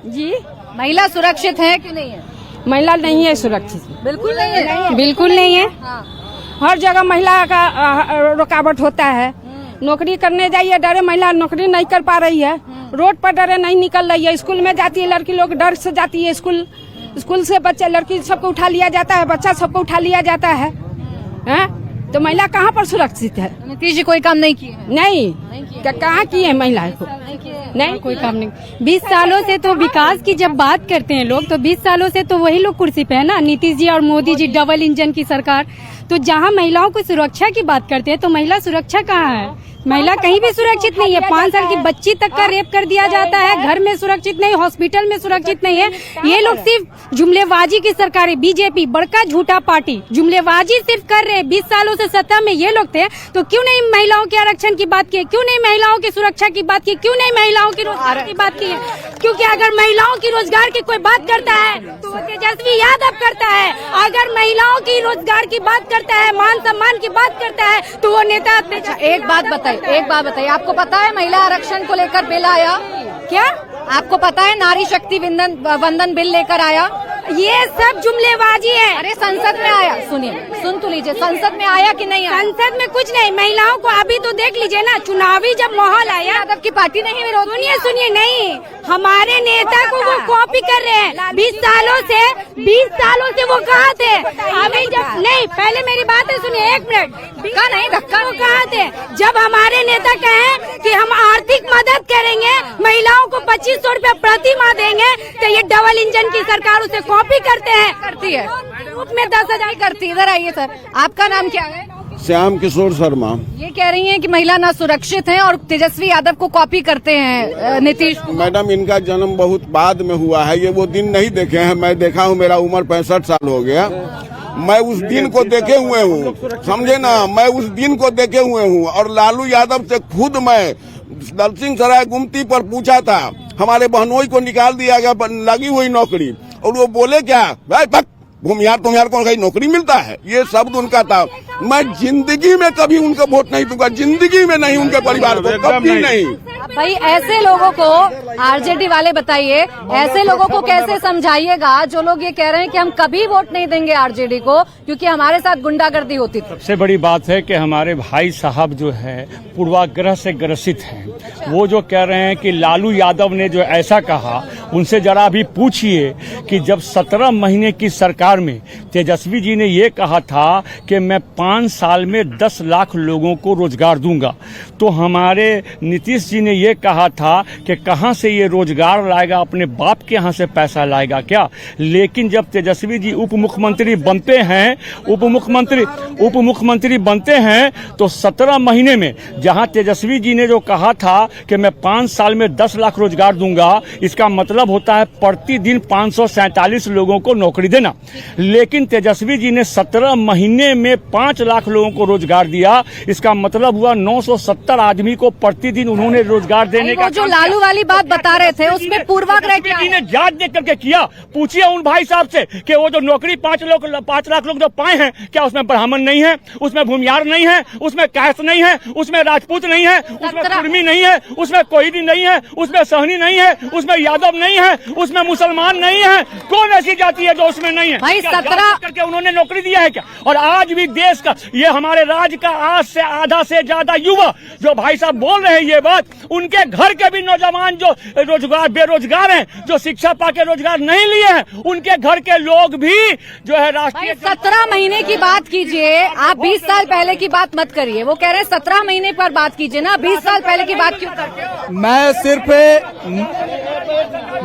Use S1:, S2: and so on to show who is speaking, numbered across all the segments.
S1: जी
S2: महिला सुरक्षित है कि नहीं है?
S1: महिला नहीं है सुरक्षित,
S2: बिल्कुल नहीं है।
S1: बिल्कुल नहीं है।
S2: हाँ।
S1: हर जगह महिला का रुकावट होता है। नौकरी करने जाइए डरे महिला नौकरी नहीं कर पा रही है, रोड पर डरे नहीं निकल रही है। स्कूल में जाती है लड़की लोग डर से जाती है स्कूल से बच्चे लड़की सबको उठा लिया जाता है, बच्चा सबको उठा लिया जाता है। तो महिला कहाँ पर सुरक्षित है?
S2: नीतीश जी कोई काम नहीं किए हैं?
S1: नहीं कहाँ की है महिला को? नहीं
S3: कोई काम नहीं। 20 सालों से तो विकास की जब बात करते हैं लोग तो 20 सालों से तो वही लोग कुर्सी पे है ना, नीतीश जी और मोदी जी, डबल इंजन की सरकार। तो जहाँ महिलाओं को सुरक्षा की बात करते हैं तो महिला सुरक्षा कहाँ है? महिला कहीं भी सुरक्षित नहीं है। 5 साल की बच्ची तक का रेप कर दिया जाता है, घर में सुरक्षित नहीं, हॉस्पिटल में सुरक्षित नहीं है। ये लोग सिर्फ जुमलेबाजी की सरकार है, बीजेपी बड़का झूठा पार्टी जुमलेबाजी सिर्फ कर रहे हैं। 20 सालों से सत्ता में ये लोग थे तो क्यों नहीं महिलाओं के आरक्षण की बात की, क्यों नहीं महिलाओं की सुरक्षा की बात की, क्यों नहीं महिलाओं की रोजगार की बात की है? क्योंकि अगर महिलाओं की रोजगार की कोई बात करता है तो वो तेजस्वी यादव करता है। अगर महिलाओं की रोजगार की बात करता है, मान सम्मान की बात करता है तो वो नेता।
S2: एक बात बताइए, आपको पता है महिला आरक्षण को लेकर बिल आया क्या? आपको पता है नारी शक्ति वंदन बिल लेकर आया?
S3: ये सब जुमलेबाजी है।
S2: अरे संसद में आया, सुन तो लीजिए, संसद में आया कि नहीं आया?
S3: संसद में कुछ नहीं, महिलाओं को अभी तो देख लीजिए ना, चुनावी जब माहौल आया।
S2: यादव की पार्टी नहीं विरोध।
S3: सुनिए नहीं, हमारे नेता को वो कॉपी कर रहे हैं। 20 सालों से वो कहाँ थे? अभी जब नहीं, पहले मेरी बात है सुनिए, 1 मिनट।
S2: धक्का
S3: वो कहाँ थे जब हमारे नेता कहे कि हम आर्थिक मदद करेंगे, महिलाओं को 2500 रुपया प्रति माह देंगे, तो ये डबल इंजन की सरकार उसे कॉपी करते हैं,
S2: करती है
S3: रूप में 10,000
S2: करती है। इधर आइए सर, आपका नाम क्या है?
S4: श्याम किशोर शर्मा।
S2: ये कह रही हैं कि महिला ना सुरक्षित हैं और तेजस्वी यादव को कॉपी करते हैं नीतीश।
S4: मैडम इनका जन्म बहुत बाद में हुआ है, ये वो दिन नहीं देखे हैं। मैं देखा हूँ, मेरा उम्र 65 साल हो गया। मैं उस दिन को देखे हुए हूँ, समझे ना, मैं उस दिन को देखे हुए हूँ। और लालू यादव से खुद मैं दलसिंह सराय गुमती पर पूछा था, हमारे बहनोई को निकाल दिया गया लगी हुई नौकरी, और वो बोले क्या, भाई भक्त भूमिहार तुम्हारे को कहीं नौकरी मिलता है, ये शब्द उनका था। मैं जिंदगी में कभी उनको वोट नहीं दूंगा, जिंदगी में नहीं, उनके परिवार को कभी नहीं।
S2: भाई ऐसे लोगों को आरजेडी वाले बताइए, ऐसे लोगों को कैसे समझाइएगा जो लोग ये कह रहे हैं कि हम कभी वोट नहीं देंगे आरजेडी को क्योंकि हमारे साथ गुंडागर्दी होती थी।
S5: सबसे बड़ी बात है कि हमारे भाई साहब जो है पूर्वाग्रह से ग्रसित हैं। वो जो कह रहे हैं कि लालू यादव ने जो ऐसा कहा, उनसे जरा भी पूछिए कि जब 17 महीने की सरकार में तेजस्वी जी ने ये कहा था कि मैं 5 साल में 10 लाख लोगों को रोजगार दूंगा, तो हमारे नीतीश जी ने ये कहा था कि कहां से ये रोजगार लाएगा, अपने बाप के यहां से पैसा लाएगा क्या? लेकिन जब तेजस्वी जी उप मुख्यमंत्री बनते हैं तो 17 महीने में जहां तेजस्वी जी ने जो कहा था कि मैं 5 साल में 10 लाख रोजगार दूंगा, इसका मतलब होता है प्रतिदिन 547 लोगों को नौकरी देना। लेकिन तेजस्वी जी ने 17 महीने में 5 लाख लोगों को रोजगार दिया, इसका मतलब हुआ 970 आदमी को प्रतिदिन उन्होंने रोजगार देने का।
S2: जो लालू वाली बात बता रहे थे उसमें पूर्वाग्रह क्या है?
S5: जांच देख करके किया। पूछिए उन भाई साहब से कि वो जो नौकरी 5 लाख लोग जो पाए हैं, क्या उसमें ब्राह्मण नहीं है, उसमें भूमिहार नहीं है, उसमें कैस्ट नहीं है, उसमें राजपूत नहीं है, उसमें कुर्मी नहीं है, उसमें कोयली नहीं है, उसमें सहनी नहीं है, उसमें यादव नहीं है, उसमें मुसलमान नहीं है? कौन ऐसी जाति है जो उसमें नहीं है?
S2: भाई 17
S5: करके उन्होंने नौकरी दिया है क्या? और आज भी देश का, ये हमारे राज्य का आज से आधा से ज्यादा युवा जो भाई साहब बोल रहे हैं ये बात, उनके घर के भी नौजवान जो बेरोजगार हैं, जो शिक्षा पाके रोजगार नहीं लिए हैं, उनके घर के लोग भी जो है राष्ट्रीय।
S2: 17 महीने की बात कीजिए, आप 20 साल पहले की बात मत करिए। वो कह रहे हैं 17 महीने पर बात कीजिए ना, 20 साल पहले की बात क्यों करते हो?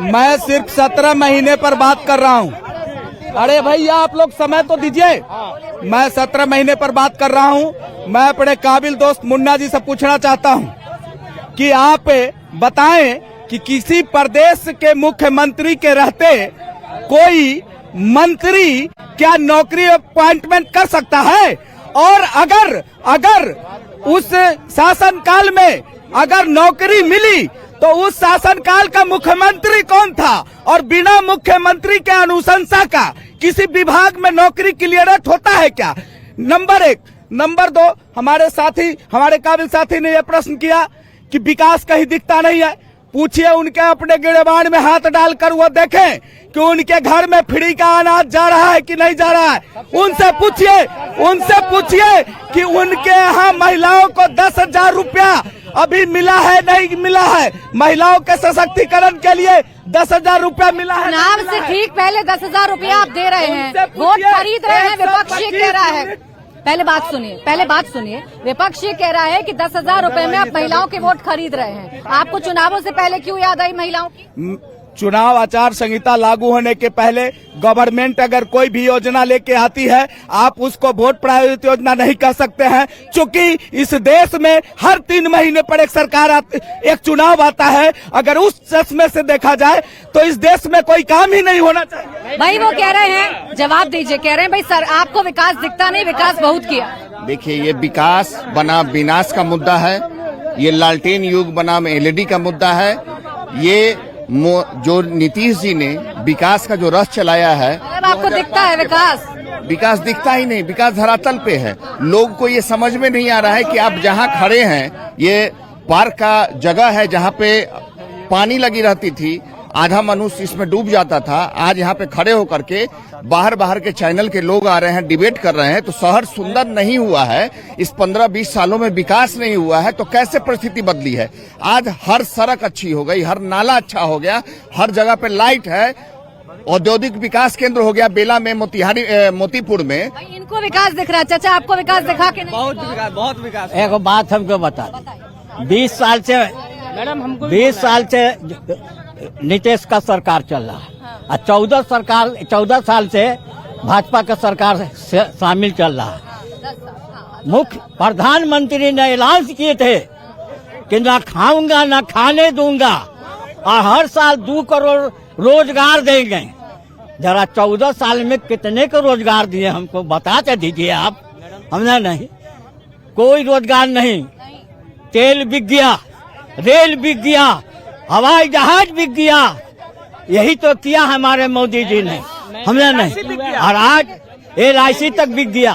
S6: मैं सिर्फ 17 महीने पर बात कर रहा हूँ। अरे भैया आप लोग समय तो दीजिए, मैं 17 महीने पर बात कर रहा हूँ। मैं अपने काबिल दोस्त मुन्ना जी से पूछना चाहता हूँ कि आप बताएं कि किसी प्रदेश के मुख्यमंत्री के रहते कोई मंत्री क्या नौकरी अपॉइंटमेंट कर सकता है? और अगर उस शासनकाल में अगर नौकरी मिली तो उस शासनकाल का मुख्यमंत्री कौन था? और बिना मुख्यमंत्री के अनुशंसा का किसी विभाग में नौकरी क्लियरेट होता है क्या? नंबर 1। नंबर 2, हमारे काबिल साथी ने यह प्रश्न किया कि विकास कहीं दिखता नहीं है। पूछिए उनके अपने गिरेबान में हाथ डालकर वो देखें कि उनके घर में फ्री का अनाज जा रहा है कि नहीं जा रहा है। उनसे पूछिए कि उनके यहाँ महिलाओं को 10,000 रुपया अभी मिला है नहीं मिला है। महिलाओं के सशक्तिकरण के लिए 10,000 रुपया मिला है।
S2: चुनाव से ठीक पहले 10,000 रुपया आप दे रहे हैं, वोट खरीद रहे हैं। विपक्ष ये कह रहा है, पहले बात सुनिए। विपक्ष ये कह रहा है कि 10,000 रुपए में आप महिलाओं के वोट खरीद रहे हैं। आपको चुनावों से पहले क्यों याद आई महिलाओं की?
S6: चुनाव आचार संहिता लागू होने के पहले गवर्नमेंट अगर कोई भी योजना लेके आती है, आप उसको वोट प्रायोजित योजना नहीं कह सकते हैं, क्योंकि इस देश में हर 3 महीने पर एक चुनाव आता है। अगर उस चश्मे से देखा जाए तो इस देश में कोई काम ही नहीं होना चाहिए।
S2: भाई वो कह रहे हैं, जवाब दीजिए, कह रहे हैं भाई सर आपको विकास दिखता नहीं, विकास बहुत किया।
S7: देखिए, ये विकास बना विनाश का मुद्दा है, ये लालटेन युग बना LED का मुद्दा है। ये जो नीतीश जी ने विकास का जो रस चलाया है,
S2: आपको दिखता है विकास?
S7: विकास दिखता ही नहीं, विकास धरातल पे है। लोग को ये समझ में नहीं आ रहा है कि आप जहाँ खड़े हैं, ये पार्क का जगह है जहाँ पे पानी लगी रहती थी, आधा मनुष्य इसमें डूब जाता था। आज यहाँ पे खड़े होकर के बाहर के चैनल के लोग आ रहे हैं, डिबेट कर रहे हैं। तो शहर सुंदर नहीं हुआ है, इस 15-20 सालों में विकास नहीं हुआ है, तो कैसे परिस्थिति बदली है? आज हर सड़क अच्छी हो गई, हर नाला अच्छा हो गया, हर जगह पे लाइट है, औद्योगिक विकास केंद्र हो गया बेला में, मोतीपुर में।
S2: इनको विकास दिख रहा है, चाचा आपको विकास दिखा के नहीं?
S6: बहुत विकास।
S8: एक बात हमको बता, 20 साल से मैडम, हमको 20 साल से नीतीश का सरकार चल रहा है और 14 साल से भाजपा का सरकार शामिल चल रहा है। मुख्य प्रधानमंत्री ने ऐलान किए थे कि ना खाऊंगा ना खाने दूंगा और हर साल 2 करोड़ रोजगार देंगे। जरा 14 साल में कितने को रोजगार दिए हमको बता दीजिए आप। हमने नहीं, कोई रोजगार नहीं। तेल बिक गया, रेल बिक गया, हवाई जहाज बिक गया। यही तो किया हमारे मोदी जी ने, हमने नहीं। और आज LIC तक बिक गया।